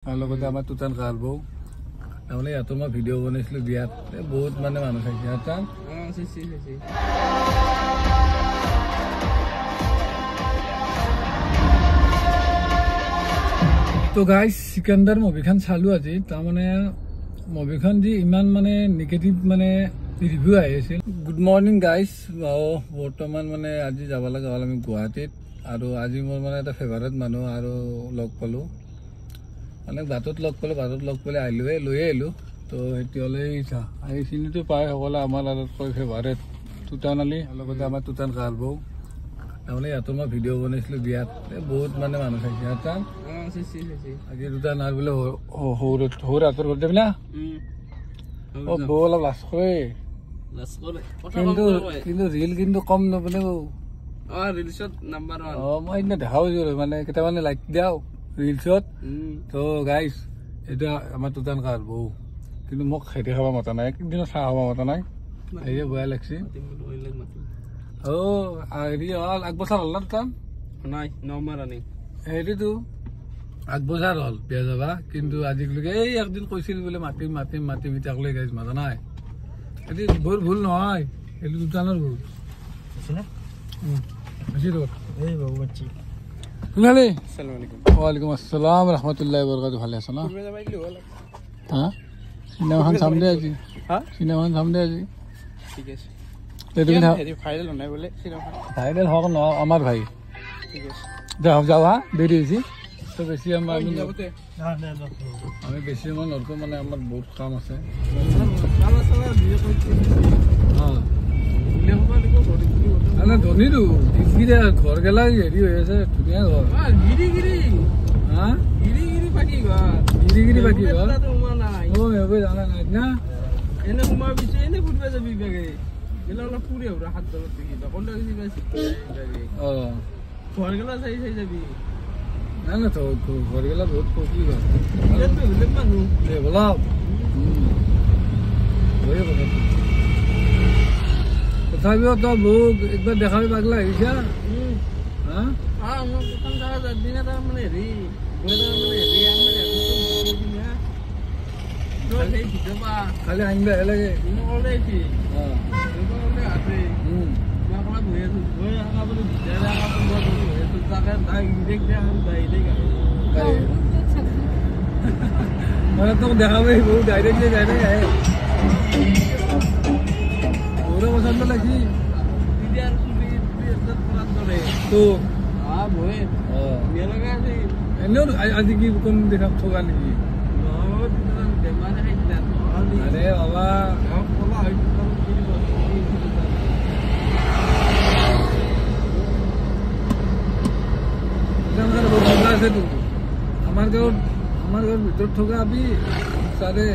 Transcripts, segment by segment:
লগতে আমাৰ তুতান কাৰবৌ তাৰমানে ইয়াতো মই ভিডিঅ' বনাইছিলোঁ বিয়াত বহুত মানে মানুহ চাইছে তান তো গাইজ সিকান্দাৰ মুভিখন চালো আজি তাৰমানে মুভিখন যি ইমান মানে নিগেটিভ মানে ৰিভিউ আহি আছিল। গুড মৰ্নিং গাইজ বৰ্তমান মানে আজি যাব লগা হ'ল আমি গুৱাহাটীত আৰু আজি মোৰ মানে এটা ফেভাৰেট মানুহ আৰু লগ পালোঁ মানে বাটত লগ পালে আহিলোৱে লৈ আহিলোঁ। তো সেইটোলৈ আহি চিনিটো পাই সকলে আমাৰ আৰু ফেভাৰেট তুতান আলি লগতে আমাৰ তুতান কাৰবৌ তাৰমানে ইয়াতো মই ভিডিঅ' বনাইছিলোঁ বিয়াত বহুত মানে মানুহ চাইছে তান আজি তুতান আৰু বোলে সৰু হাতৰ ঘৰত যাবি না বৌ অলপ লাজ কৰে কিন্তু ৰিল কিন্তু কম নবনে মই সেইদিনা দেখা পাইছোঁ মানে কেইটামানে লাইক দিয়াও ৰিলছত। তো গাইজ এইটো আমাৰ তুতান কাৰবৌ কিন্তু মোক খেতি খাব মতা নাই একদিনো চাহ খাব মতা নাই সেয়ে বেয়া লাগছে। হেৰি হ'ল আগবছৰ হ'ল না তুতান হেৰিটো আগবছৰ হ'ল বিয়া যাবা কিন্তু আজিলৈকে এই একদিন কৈছিল বোলে মাতিম ইটাকলৈ গাইজ মাতা নাই। এইটো বৰ ভুল নহয় এইটো তুতানৰ ভুল ওয়ালাইকুম আসসালাম রহমতুল্লাহ বরকাত ভালে আছো না হ্যাঁ সিনেমাখন চাম দে আজি সিনেমাখন চাম দে আজি ঠিক আছে ভাইৰেল হওক ন আমাৰ ভাই যাওঁ হা দেৰি হৈছে তো বেছি আমাৰ আমি বেছি সময় নৰকো মানে আমাৰ বহুত কাম আছে ধনীটো ঘৰ গেলা হেৰি হৈ আছে ধুনীয়া ঘৰ গিৰি বাকী ঘৰ জানা নাই না এনে সোমাই পিছে এনে ফুৰিব যাবি বেগে অলপ ফুৰি আহিব হাত তলত ঘৰ গেলা চাই যাবি নাই না তো ঘৰ গেলা বহুত পকলি মানুহ বলা তথাপিও তই মোক একবাৰ দেখাবি পাগলা আহিছা খালি আনিবা লাগে মানে তোক দেখাবি বহুত ডাইৰেক্টলি আহে পছন্দ লাগি এনেও আজি কি কোন দেখা থকা নেকি আরে বাবা আছে তো আমার ঘর ভিতর থকা আবি সারে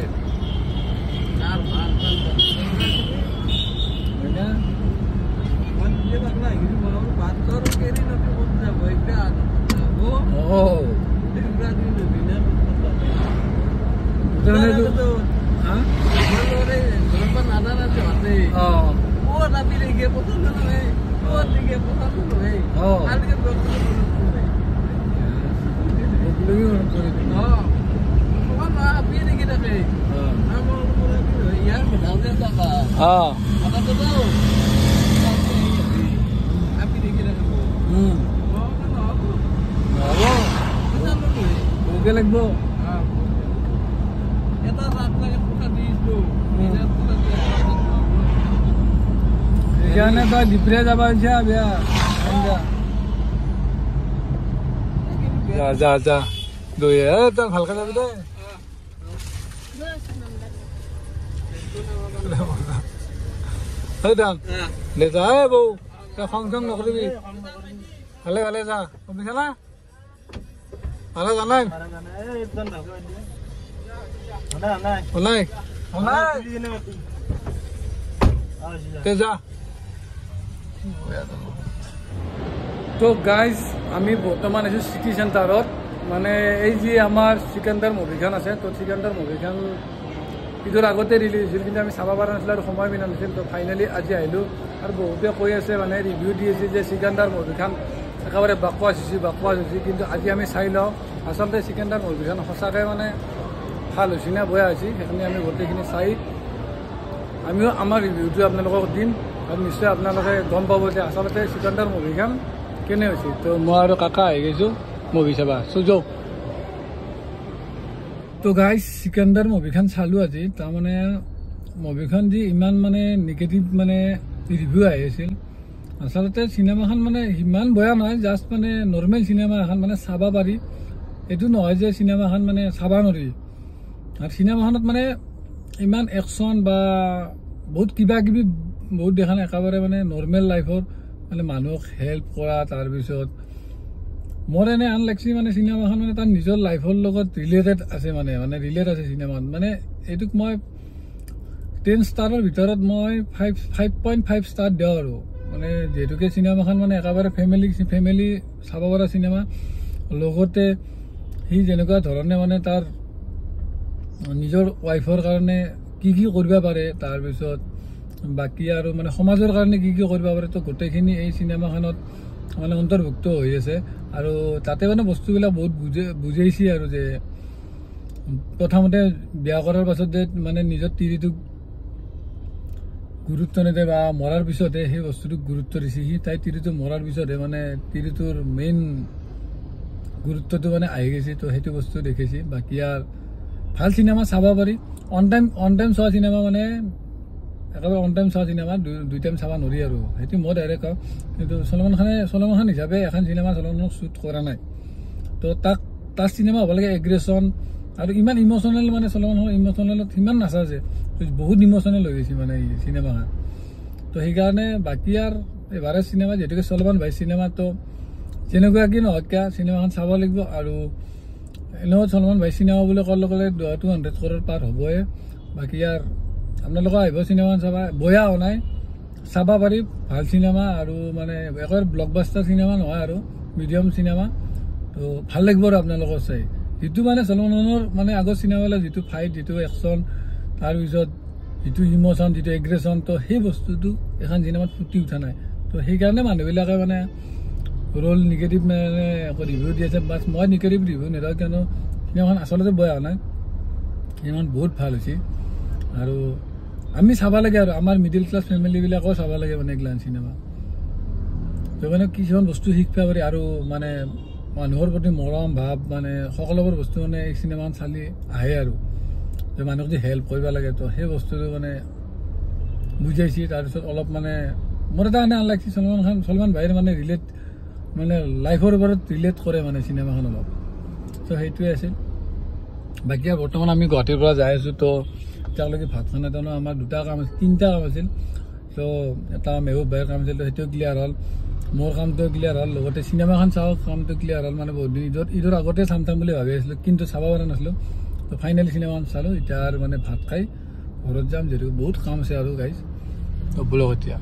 লাগব সেইকাৰণে তই ডিপ্ৰে যাব বিয়া যা দৈ তই ভালকে যাবি দে যা বৌ তই খং চং নকৰিবি ভালে যা বুজিছা না ভালে জানাই যা তো গাইজ আমি বৰ্তমান আছো চিটি চেণ্টাৰত মানে এই যে আমাৰ সিকান্দাৰ মুভিখন আছে তো সিকান্দাৰ মুভিখন ঈদৰ আগতে ৰিলিজ হৈছিল কিন্তু আমি চাব পৰা নাছিলোঁ আৰু সময় মিলা নাছিল তো ফাইনেলি আজি আহিলোঁ আৰু বহুতে কৈ আছে মানে ৰিভিউ দি আছে যে সিকান্দাৰ মুভিখন একেবাৰে বাকৱাছ হৈছে কিন্তু আজি আমি চাই লওঁ আচলতে চিকেন্দাৰ মুভিখন সঁচাকৈ মানে ভাল হৈছে নে বেয়া হৈছে সেইখিনি আমি গোটেইখিনি চাই আমিও আমাৰ ৰিভিউটো আপোনালোকক দিম আৰু নিশ্চয় আপোনালোকে গম পাব যে আচলতে চিকেন্দাৰ মুভিখন কেনে হৈছে। তো মই আৰু কাকা আহি গৈছোঁ মুভি চাবা সুযোগ। তো গাইজ চিকেন্দাৰ মুভিখন চালোঁ আজি। তাৰমানে মুভিখন যি ইমান মানে নিগেটিভ মানে ৰিভিউ আহি আছিল আচলতে চিনেমাখন মানে ইমান বেয়া নহয়, জাষ্ট মানে নৰ্মেল চিনেমা এখন মানে চাব পাৰি, এইটো নহয় যে চিনেমাখন মানে চাব নোৱাৰি। আৰু চিনেমাখনত মানে ইমান একশ্যন বা বহুত কিবা কিবি বহুত দেখা নাই, একেবাৰে মানে নৰ্মেল লাইফৰ মানে মানুহক হেল্প কৰা। তাৰপিছত মোৰ এনে আন লাগছি মানে চিনেমাখন মানে তাৰ নিজৰ লাইফৰ লগত ৰিলেটেড আছে মানে ৰিলেট আছে চিনেমাত। মানে এইটোক মই 10 ষ্টাৰৰ ভিতৰত মই 5.5 ষ্টাৰ দিওঁ আৰু মানে যিহেতুকে চিনেমাখন মানে একেবাৰে ফেমিলি চাব পৰা চিনেমা। লগতে সি যেনেকুৱা ধৰণে মানে তাৰ নিজৰ ৱাইফৰ কাৰণে কি কৰিব পাৰে, তাৰপিছত বাকী আৰু মানে সমাজৰ কাৰণে কি কৰিব পাৰে, তো গোটেইখিনি এই চিনেমাখনত মানে অন্তৰ্ভুক্ত হৈ আছে। আৰু তাতে মানে বস্তুবিলাক বহুত বুজাইছে আৰু যে প্ৰথমতে বিয়া কৰাৰ পাছত যে মানে নিজৰ তিৰিটোক গুৰুত্ব নিদিয়ে বা মৰাৰ পিছতহে সেই বস্তুটোক গুৰুত্ব দিছে। সি তাই তিৰিটো মৰাৰ পিছতহে মানে তিৰিটোৰ মেইন গুৰুত্বটো মানে আহি গৈছে। তো সেইটো বস্তু দেখিছে। বাকী আৰু ভাল চিনেমা চাব পাৰি, অন টাইম চোৱা চিনেমা মানে একেবাৰে অন টাইম চোৱা চিনেমা দুই টাইম চাব নোৱাৰি আৰু সেইটো মই ডাইৰেক্ট কওঁ। কিন্তু চলমান খান হিচাপে এখন চিনেমা চলমানক শ্বুট কৰা নাই। তো তাৰ চিনেমা হ'ব লাগে এগ্ৰেছন আৰু ইমান ইম'চনেল, মানে চলমান খানৰ ইম'চনেলত সিমান নাচাইছে, বহুত ইম'চনেল হৈ গৈছে মানে এই চিনেমাখন। তো সেইকাৰণে বাকী আৰু এবাৰে চিনেমা যিহেতুকে চলমান ভাই চিনেমা, তো যেনেকুৱা কি নহওক কিয় চিনেমাখন চাব লাগিব। আৰু এনেও চলমান ভাই চিনেমা বুলি কোৱাৰ লগে লগে 200 crore পাৰ হ'বই। বাকী আৰু আপোনালোকে আহিব চিনেমাখন চাবা, বেয়া হোৱা নাই, চাব পাৰি, ভাল চিনেমা। আৰু মানে একেবাৰে ব্লকবাষ্টাৰ চিনেমা নহয় আৰু মিডিয়াম চিনেমা। তো ভাল লাগিব আৰু আপোনালোকৰ চাই। যিটো মানে চলমান খানৰ মানে আগৰ চিনেমাবিলাক যিটো ফাইট, যিটো একশ্যন, তাৰপিছত যিটো ইম'চন, যিটো এগ্ৰেছন, তো সেই বস্তুটো এখন চিনেমাত ফুটি উঠা নাই। তো সেইকাৰণে মানুহবিলাকে মানে ৰ'ল নিগেটিভ মানে ৰিভিউ দি আছে। বাছ মই নিগেটিভ ৰিভিউ নিদিওঁ, কিয়নো চিনেমাখন আচলতে বেয়া হোৱা নাই, চিনেমাখন বহুত ভাল হৈছে। আৰু আমি চাব লাগে আৰু আমাৰ মিডিল ক্লাছ ফেমিলিবিলাকেও চাব লাগে মানে এইগিলান চিনেমা। তো মানে কিছুমান বস্তু শিকিব পাৰি আৰু মানে মানুহৰ প্ৰতি মৰম ভাৱ মানে সকলোবোৰ বস্তু মানে এই চিনেমাখন চালি আহে আৰু যে মানুহক যে হেল্প কৰিব লাগে, তো সেই বস্তুটো মানে বুজাইছে। তাৰপিছত অলপ মানে মোৰ এটা এনে লাগছে চলমান ভাইৰ মানে মানে লাইফৰ ওপৰত ৰিলেট কৰে মানে চিনেমাখন অলপ। তো সেইটোৱে আছিল। বাকী আৰু বৰ্তমান আমি গুৱাহাটীৰ পৰা যাই আছোঁ। তো এতিয়ালৈকে ভাত খানা এটা আমাৰ 2টা কাম আছিল, 3টা কাম আছিল। তো এটা মেহবুব ভাইৰ কাম আছিল, তো সেইটো ক্লিয়াৰ হ'ল, মোৰ কামটো ক্লিয়াৰ হ'ল, লগতে চিনেমাখন চাওক কামটো ক্লিয়াৰ হ'ল। মানে বহুত দিন ঈদৰ আগতে চাম বুলি ভাবি আছিলোঁ, কিন্তু চাব পৰা নাছিলোঁ। তো ফাইনেলি চিনেমাখন চালোঁ। এতিয়া আৰু মানে ভাত খাই ঘৰত যাম, যিহেতু বহুত কাম আছে আৰু গাইজ। তো বোলক এতিয়া।